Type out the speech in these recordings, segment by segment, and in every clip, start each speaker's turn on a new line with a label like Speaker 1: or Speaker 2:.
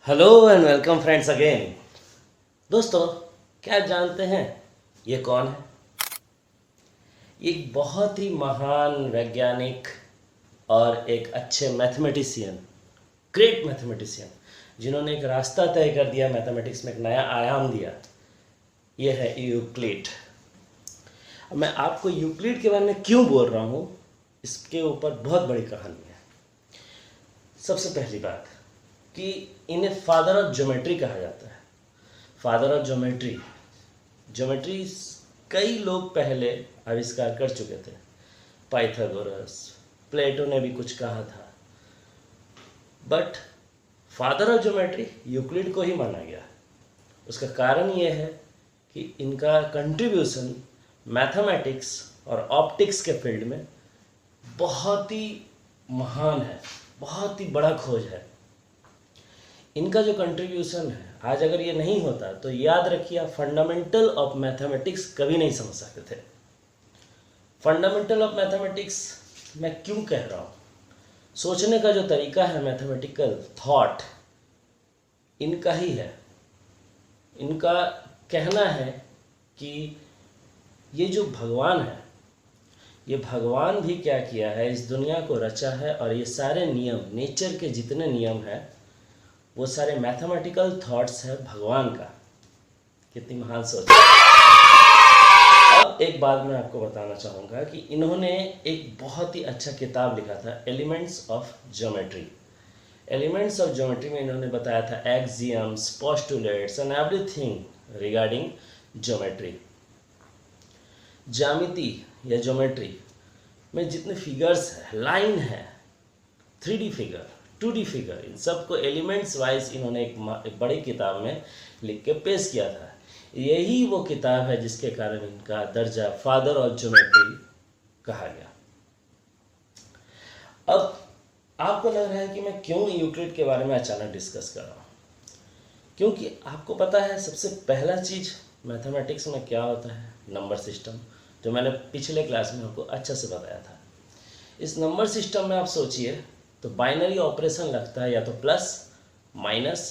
Speaker 1: Hello and welcome friends again. दोस्तों, क्या जानते हैं ये कौन है? एक बहुत ही महान वैज्ञानिक और एक अच्छे मैथमेटिशियन, ग्रेट मैथमेटिशियन, जिन्होंने एक रास्ता तय कर दिया, मैथमेटिक्स में एक नया आयाम दिया। ये है यूक्लिड। अब मैं आपको यूक्लिड के बारे में क्यों बोल रहा हूँ, इसके ऊपर बहुत बड़ी कहानी है। सबसे पहली बात कि इन्हें फादर ऑफ ज्योमेट्री कहा जाता है। फादर ऑफ ज्योमेट्री, ज्योमेट्री कई लोग पहले आविष्कार कर चुके थे। पाइथागोरस, प्लेटो ने भी कुछ कहा था, but father of geometry Euclid को ही माना गया। उसका कारण ये है कि इनका कंट्रीब्यूशन मैथमेटिक्स और ऑप्टिक्स के फील्ड में बहुत ही महान है, बहुत ही बड़ा खोज है। इनका जो कंट्रीब्यूशन है, आज अगर ये नहीं होता तो याद रखिए, आप फंडामेंटल ऑफ मैथमेटिक्स कभी नहीं समझ सकते थे। फंडामेंटल ऑफ मैथमेटिक्स मैं क्यों कह रहा हूँ? सोचने का जो तरीका है, मैथमेटिकल थॉट, इनका ही है। इनका कहना है कि ये जो भगवान है, ये भगवान भी क्या किया है, इस दुनिया को रचा है, और ये सारे नियम, नेचर के जितने नियम हैं, वो सारे मैथमेटिकल थॉट्स है भगवान का। कितनी महान सोच है। अब एक बात मैं आपको बताना चाहूँगा कि इन्होंने एक बहुत ही अच्छा किताब लिखा था, elements of geometry. Elements of geometry में इन्होंने बताया था axioms, postulates and everything regarding geometry. ज्यामिति या ज्योमेट्री में जितने फिगर्स है, लाइन है, 3D फिगर, 2D फिगर, इन सबको एलिमेंट्स वाइज इन्होंने एक बड़ी किताब में लिख के पेश किया था। यही वो किताब है जिसके कारण इनका दर्जा फादर ऑफ ज्योमेट्री कहा गया। अब आपको लग रहा है कि मैं क्यों यूक्लिड के बारे में अचानक डिस्कस कर रहा हूँ? क्योंकि आपको पता है सबसे पहला चीज़ मैथमेटिक्स में क्या होता है, नंबर सिस्टम, जो मैंने पिछले क्लास में आपको अच्छा से बताया था। इस नंबर सिस्टम में आप सोचिए तो बाइनरी ऑपरेशन लगता है, या तो प्लस, माइनस,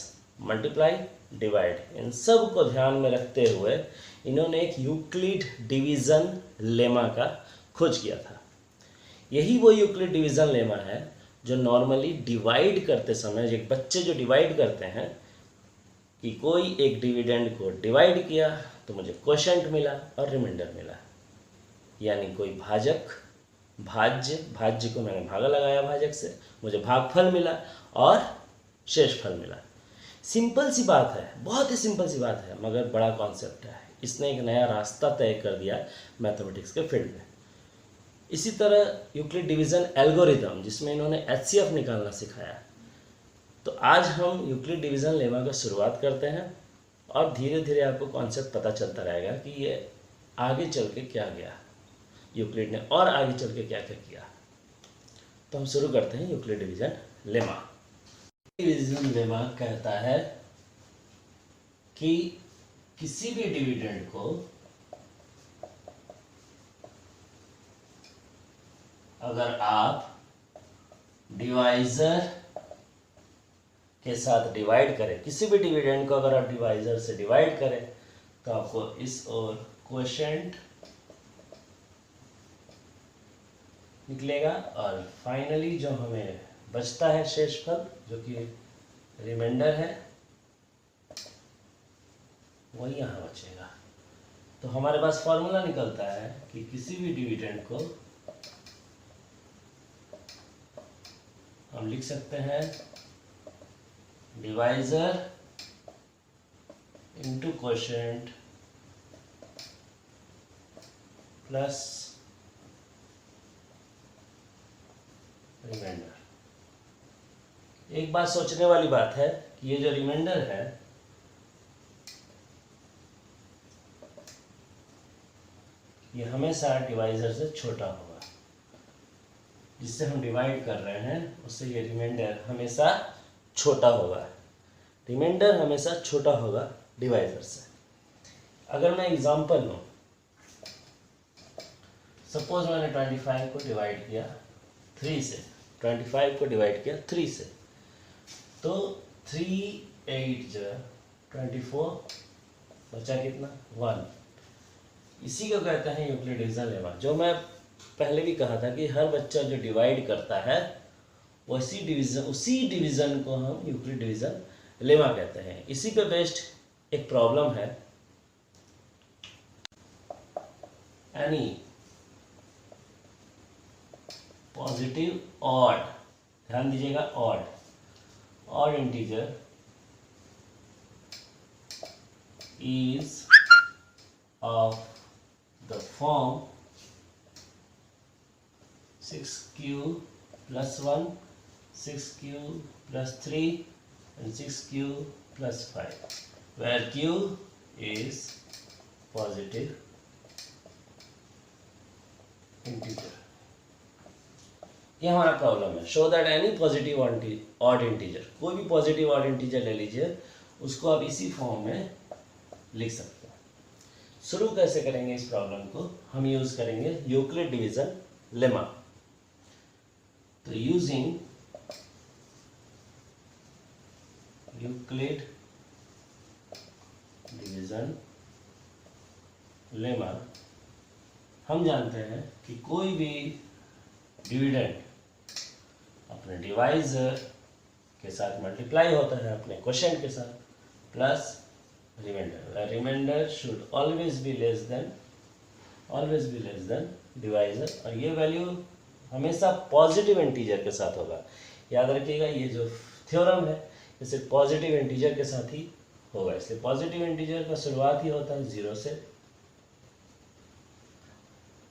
Speaker 1: मल्टीप्लाई, डिवाइड। इन सब को ध्यान में रखते हुए इन्होंने एक यूक्लिड डिवीज़न लेमा का खोज किया था। यही वो यूक्लिड डिवीज़न लेमा है जो नॉर्मली डिवाइड करते समय, एक बच्चे जो डिवाइड करते हैं कि कोई एक डिविडेंड को डिवाइड किया तो मुझे क्वोशेंट मिला और रिमाइंडर मिला, यानी कोई भाजक, भाज्य को मैंने भागा लगाया भाजक से, मुझे भागफल मिला और शेषफल मिला। सिंपल सी बात है, बहुत ही सिंपल सी बात है, मगर बड़ा कॉन्सेप्ट है। इसने एक नया रास्ता तय कर दिया मैथमेटिक्स के फील्ड में। इसी तरह यूक्लिड डिवीज़न एल्गोरिथम, जिसमें इन्होंने HCF निकालना सिखाया। तो आज हम यूक्लिड डिवीज़न लेमा का शुरुआत करते हैं, और धीरे धीरे आपको कॉन्सेप्ट पता चलता रहेगा कि ये आगे चल के क्या गया, यूक्लिड ने और आगे चल के क्या क्या किया। तो हम शुरू करते हैं Euclid division lemma. Division lemma कहता है कि किसी भी डिविडेंड को अगर आप डिवाइजर के साथ डिवाइड करें, किसी भी डिविडेंड को अगर आप डिवाइजर से डिवाइड करें, तो आपको इस ओर क्वोशेंट निकलेगा, और फाइनली जो हमें बचता है शेषफल, जो कि रिमाइंडर है, वही यहाँ बचेगा। तो हमारे पास फॉर्मूला निकलता है कि किसी भी डिविडेंड को हम लिख सकते हैं divisor into quotient plus remainder. एक बात सोचने वाली बात है कि ये जो रिमाइंडर है, ये हमेशा डिवाइजर से छोटा होगा। जिससे हम डिवाइड कर रहे हैं उससे ये रिमाइंडर हमेशा छोटा होगा। रिमाइंडर हमेशा छोटा होगा डिवाइजर से। अगर मैं एग्जांपल लूँ, सपोज मैंने 25 को डिवाइड किया 3 से, 25 को डिवाइड किया 3 से, तो 3 8 × 24, बचा कितना 1। इसी को कहते हैं यूक्लिड डिवीजन लेमा। जो मैं पहले भी कहा था कि हर बच्चा जो डिवाइड करता है उसी डिवीजन को हम यूक्लिड डिवीजन लेमा कहते हैं। इसी पे बेस्ड एक प्रॉब्लम है, एनी पॉजिटिव ऑड, ध्यान दीजिएगा odd integer is of the form 6q plus 1, 6q plus 3 and 6q plus 5, where q is positive integer। ये हमारा प्रॉब्लम है। Show that any positive odd integer, कोई भी पॉजिटिव ऑड इंटीजर ले लीजिए, उसको आप इसी फॉर्म में लिख सकते हैं। शुरू कैसे करेंगे इस प्रॉब्लम को, हम यूज करेंगे यूक्लिड डिवीजन लेमा। तो यूजिंग यूक्लिड डिवीजन लेमा हम जानते हैं कि कोई भी डिविडेंड अपने डिवाइजर के साथ मल्टीप्लाई होता है अपने क्वोशिएंट के साथ, plus remainder should always be less than divisor, और ये वैल्यू हमेशा पॉजिटिव इंटीजर के साथ होगा। याद रखिएगा, ये जो थ्योरम है ये सिर्फ पॉजिटिव इंटीजर के साथ ही होगा, इसलिए पॉजिटिव इंटीजर का शुरुआत ही होता है 0 से।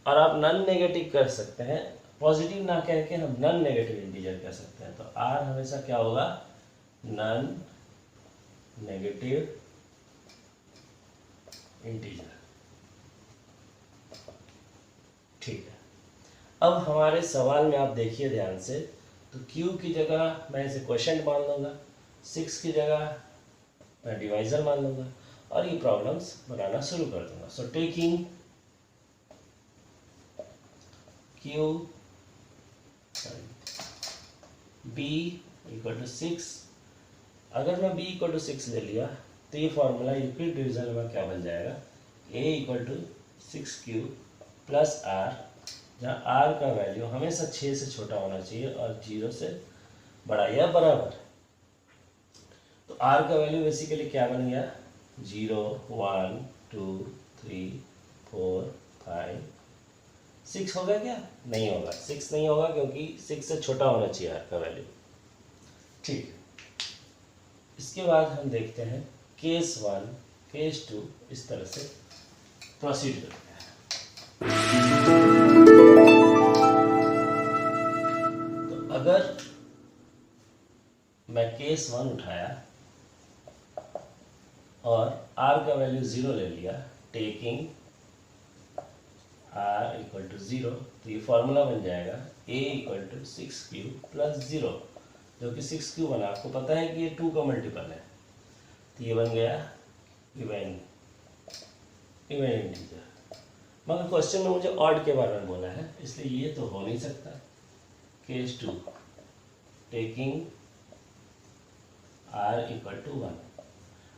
Speaker 1: और आप नॉन नेगेटिव कर सकते हैं, पॉजिटिव ना कह के हम नॉन नेगेटिव इंटीजर कह सकते हैं। तो r हमेशा क्या होगा, नॉन नेगेटिव इंटीजर। ठीक है, अब हमारे सवाल में आप देखिए ध्यान से, तो q की जगह मैं इसे क्वोशिएंट मान लूँगा, 6 की जगह मैं डिवाइजर मान लूँगा और ये प्रॉब्लम्स बनाना शुरू कर दूंगा। So taking q b equal to 6, अगर मैं b इक्वल टू 6 ले लिया तो ये फॉर्मूला यूक्लिड डिवीजन में क्या बन जाएगा, a equal to 6q plus r, जहाँ r का वैल्यू हमेशा 6 से छोटा होना चाहिए और 0 से बड़ा या बराबर। तो r का वैल्यू बेसिकली क्या बन गया, 0 1 2 3 4 5 6 होगा क्या, नहीं होगा, 6 नहीं होगा क्योंकि 6 से छोटा होना चाहिए r का वैल्यू। ठीक, इसके बाद हम देखते हैं केस 1 केस 2, इस तरह से प्रोसीड करते हैं। तो अगर मैं केस 1 उठाया और r का वैल्यू 0 ले लिया, टेकिंग r इक्वल टू 0, तो ये फॉर्मूला बन जाएगा a equal to 6q plus 0, जो कि 6q बना। आपको पता है कि ये 2 का मल्टीपल है, तो ये बन गया इवन इंटीजर। मगर क्वेश्चन में मुझे ऑड के बारे में बोला है, इसलिए ये तो हो नहीं सकता। Case 2, taking r equal to 1,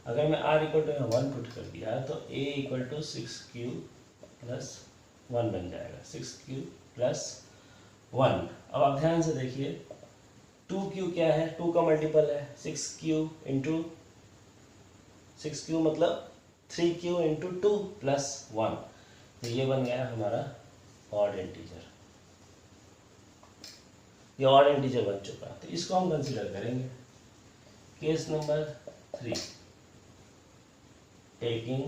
Speaker 1: अगर मैं r इक्वल टू 1 पुट कर दिया तो a equal to 6q plus 1 बन जाएगा, 6q प्लस 1। अब आप ध्यान से देखिए, 2q क्या है, 2 का मल्टीपल है, 6q इंटू 6q मतलब 3q इंटू 2 प्लस 1, तो ये बन गया हमारा ऑड इंटीजर। ये ऑड इंटीजर बन चुका, तो इसको हम कंसीडर करेंगे। Case number 3, taking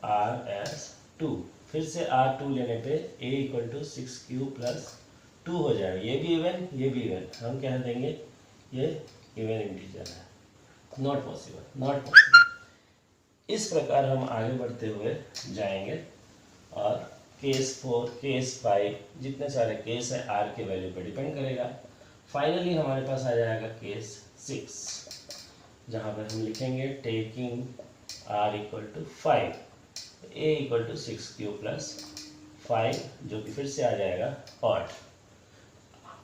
Speaker 1: r S 2, फिर से r2 लेने पे a equal to 6q plus 2 हो जाएगा। ये भी इवन, ये भी इवन, हम कह देंगे ये इवन इंटीजर है। Not possible. इस प्रकार हम आगे बढ़ते हुए जाएंगे और केस 4 केस 5 जितने सारे केस है r के वैल्यू पर डिपेंड करेगा। फाइनली हमारे पास आ जाएगा केस 6, जहाँ पर हम लिखेंगे taking r equal to 5, a equal to 6q plus 5, जो कि फिर से आ जाएगा ऑड।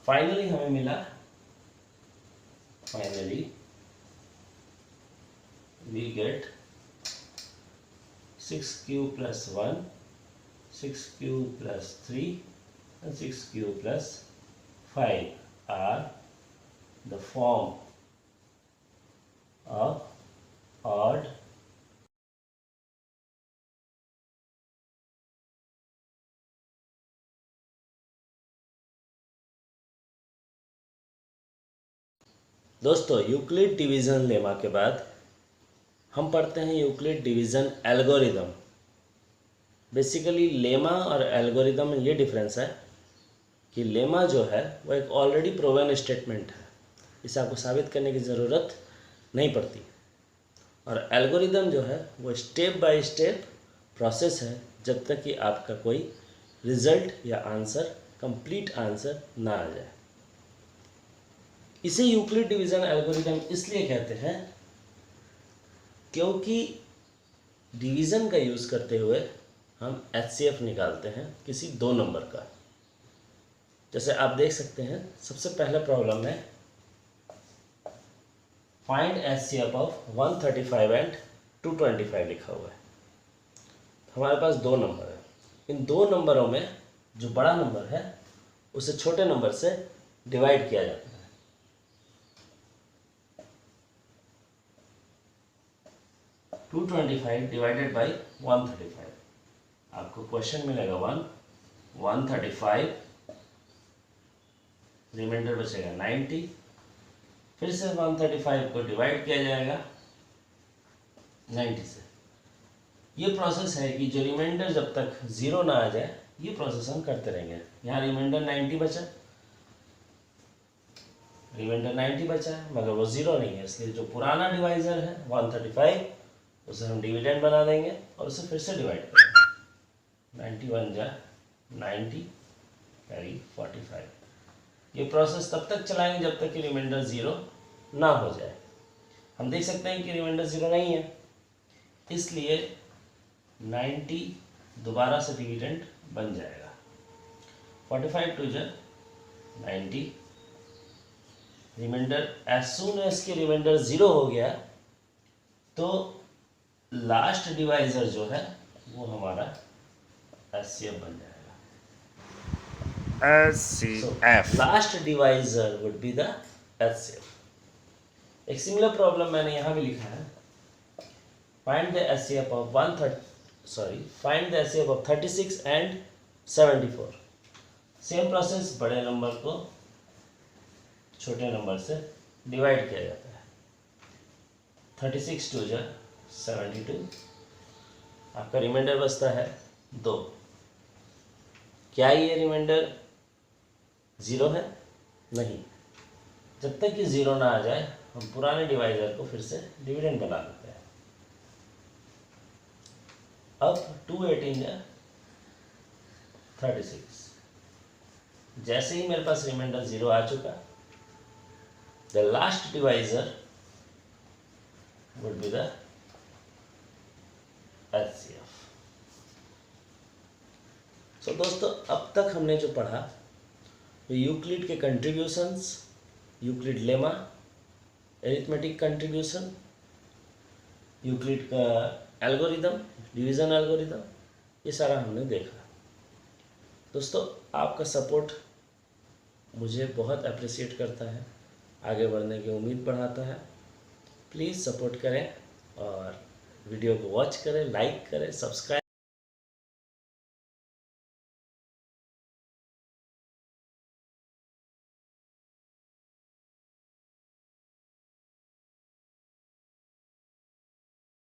Speaker 1: फाइनली हमें मिला finally we get 6q plus 1, 6q plus 3 and 6q plus 5 are the form of odd दोस्तों यूक्लिड डिवीज़न लेमा के बाद हम पढ़ते हैं Euclid division algorithm. Basically lemma और एल्गोरिदम में ये डिफरेंस है कि लेमा जो है वो एक ऑलरेडी प्रूवन स्टेटमेंट है, इसे आपको साबित करने की ज़रूरत नहीं पड़ती, और एल्गोरिदम जो है वो स्टेप बाय स्टेप प्रोसेस है जब तक कि आपका कोई रिजल्ट या आंसर कंप्लीट आंसर ना आ जाए। इसे यूक्लिड डिवीज़न एल्गोरिदम इसलिए कहते हैं क्योंकि डिवीज़न का यूज़ करते हुए हम HCF निकालते हैं किसी दो नंबर का। जैसे आप देख सकते हैं सबसे पहला प्रॉब्लम में फाइंड HCF ऑफ 135 एंड 225 लिखा हुआ है। हमारे पास दो नंबर है, इन दो नंबरों में जो बड़ा नंबर है उसे छोटे नंबर से डिवाइड किया जाता है। 225 डिवाइडेड बाई 135, आपको क्वेश्चन मिलेगा 135, रिमाइंडर बचेगा 90, फिर से 135 को डिवाइड किया जाएगा 90 से। ये प्रोसेस है कि जो रिमाइंडर जब तक ज़ीरो ना आ जाए ये प्रोसेस हम करते रहेंगे। यहाँ रिमाइंडर 90 बचा, रिमाइंडर 90 बचा है मगर वो ज़ीरो नहीं है, इसलिए जो पुराना डिवाइज़र है 135 उसे हम डिविडेंड बना देंगे और उसे फिर से डिवाइड करेंगे। 91 जा 90 कैरी 45। ये प्रोसेस तब तक चलाएंगे जब तक कि रिमाइंडर ज़ीरो ना हो जाए। हम देख सकते हैं कि रिमाइंडर ज़ीरो नहीं है, इसलिए 90 दोबारा से डिविडेंड बन जाएगा। 45 टू जा 90, रिमाइंडर एज सून एज की रिमाइंडर ज़ीरो हो गया तो लास्ट डिवाइज़र जो है वो हमारा HCF बन जाएगा। HCF last divisor would be the HCF। एक सिमिलर प्रॉब्लम मैंने यहाँ भी लिखा है, find the HCF of 36 and 74। Same process, बड़े नंबर को छोटे नंबर से डिवाइड किया जाता है। 36 टू जा 72, आपका रिमाइंडर बचता है 2। क्या ये रिमाइंडर ज़ीरो है? नहीं। जब तक कि ज़ीरो ना आ जाए हम पुराने डिवाइज़र को फिर से डिविडेंड बना देते हैं। अब 218 है 36, जैसे ही मेरे पास रिमाइंडर ज़ीरो आ चुका, the last divisor would be the HCF। सो दोस्तों अब तक हमने जो पढ़ा वो यूक्लिड के contributions, Euclid lemma, arithmetic contribution, Euclid का एल्गोरिदम, डिवीज़न एल्गोरिदम, ये सारा हमने देखा। दोस्तों आपका सपोर्ट मुझे बहुत अप्रिशिएट करता है, आगे बढ़ने की उम्मीद बढ़ाता है। प्लीज़ सपोर्ट करें और वीडियो को वॉच करें, लाइक करें, सब्सक्राइब